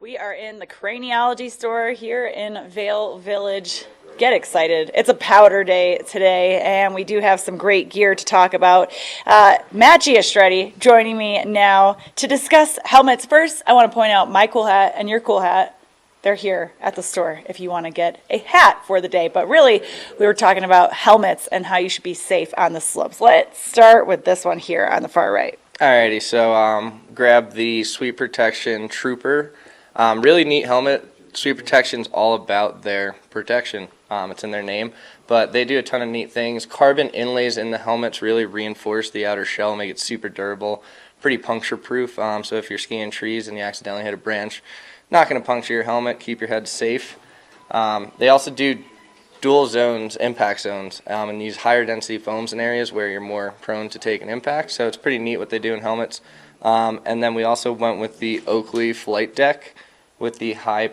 We are in the Craniologie store here in Vail Village. Get excited. It's a powder day today, and we do have some great gear to talk about. Matt Giashreddi joining me now to discuss helmets. First, I want to point out my cool hat and your cool hat. They're here at the store if you want to get a hat for the day. But really, we were talking about helmets and how you should be safe on the slopes. Let's start with this one here on the far right. Alrighty, so grab the Sweep Protection Trooper. Really neat helmet. Sweep Protection's all about their protection. It's in their name, but they do a ton of neat things. Carbon inlays in the helmets really reinforce the outer shell, make it super durable, pretty puncture proof. So if you're skiing trees and you accidentally hit a branch, not going to puncture your helmet, keep your head safe. They also do dual zones, impact zones, and use higher density foams in areas where you're more prone to take an impact. So it's pretty neat what they do in helmets. And then we also went with the Oakley flight deck with the high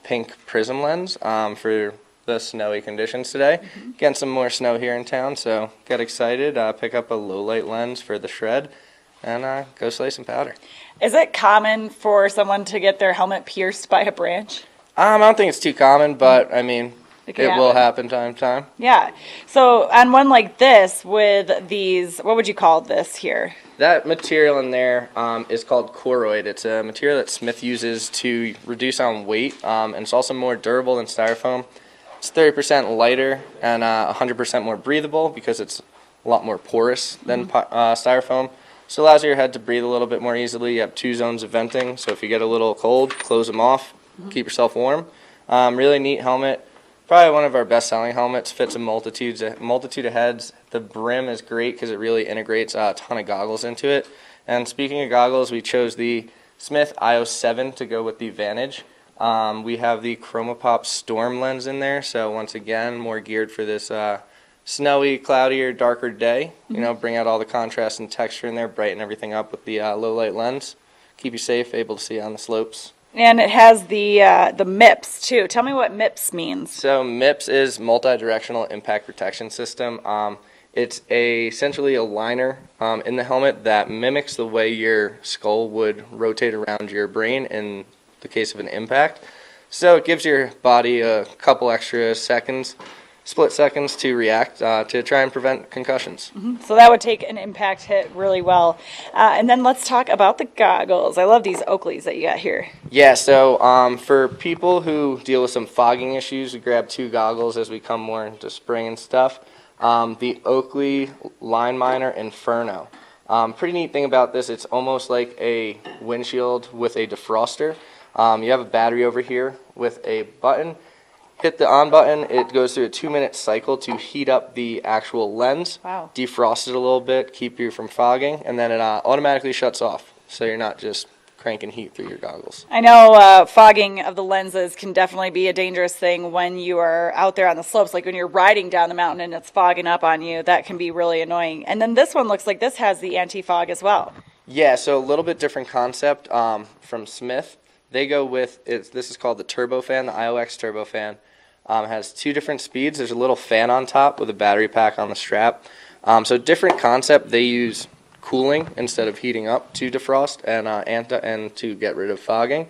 pink prism lens for the snowy conditions today. Getting some more snow here in town, so get excited. Pick up a low light lens for the shred and go slay some powder. Is it common for someone to get their helmet pierced by a branch? I don't think it's too common, but I mean, it will happen time to time. Yeah. So on one like this with these, what would you call this here? That material in there is called Coroid. It's a material that Smith uses to reduce on weight, and it's also more durable than styrofoam. It's 30% lighter and 100% more breathable because it's a lot more porous than styrofoam. So it allows your head to breathe a little bit more easily. You have 2 zones of venting, so if you get a little cold, close them off, keep yourself warm. Really neat helmet. Probably one of our best-selling helmets. Fits a multitude of heads. The brim is great because it really integrates a ton of goggles into it. And speaking of goggles, we chose the Smith IO7 to go with the Vantage. We have the ChromaPop Storm lens in there, so once again, more geared for this snowy, cloudier, darker day. You know, bring out all the contrast and texture in there, brighten everything up with the low-light lens. Keep you safe, able to see on the slopes. And it has the MIPS too. Tell me what MIPS means. So MIPS is multi-directional impact protection system. It's essentially a liner in the helmet that mimics the way your skull would rotate around your brain in the case of an impact. So it gives your body a couple extra seconds, split seconds to react to try and prevent concussions. So that would take an impact hit really well. And then let's talk about the goggles. I love these Oakleys that you got here. Yeah, so for people who deal with some fogging issues, we grab 2 goggles as we come more into spring and stuff. The Oakley Line Miner Inferno. Pretty neat thing about this, it's almost like a windshield with a defroster. You have a battery over here with a button. Hit the on button, it goes through a 2-minute cycle to heat up the actual lens, defrost it a little bit, keep you from fogging, and then it automatically shuts off, so you're not just cranking heat through your goggles. I know fogging of the lenses can definitely be a dangerous thing when you are out there on the slopes, like when you're riding down the mountain and it's fogging up on you. That can be really annoying. And then this one looks like this has the anti-fog as well. Yeah, so a little bit different concept from Smith. They go with, this is called the Turbofan, the IOX Turbofan. Has 2 different speeds. There's a little fan on top with a battery pack on the strap. So different concept. They use cooling instead of heating up to defrost and to get rid of fogging.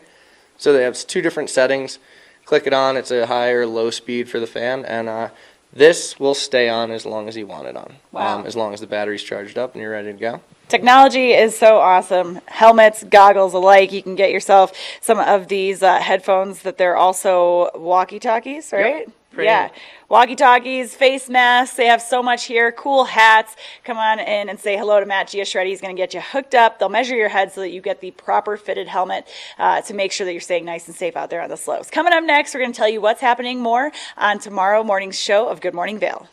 So they have 2 different settings. Click it on. It's a high or low speed for the fan, and this will stay on as long as you want it on. Wow. As long as the battery's charged up and you're ready to go. Technology is so awesome. Helmets, goggles alike. You can get yourself some of these headphones that they're also walkie-talkies, right? Yep, walkie-talkies, face masks. They have so much here. Cool hats. Come on in and say hello to Matt Giashreddi. He's going to get you hooked up. They'll measure your head so that you get the proper fitted helmet to make sure that you're staying nice and safe out there on the slopes. Coming up next, we're going to tell you what's happening more on tomorrow morning's show of Good Morning Vail.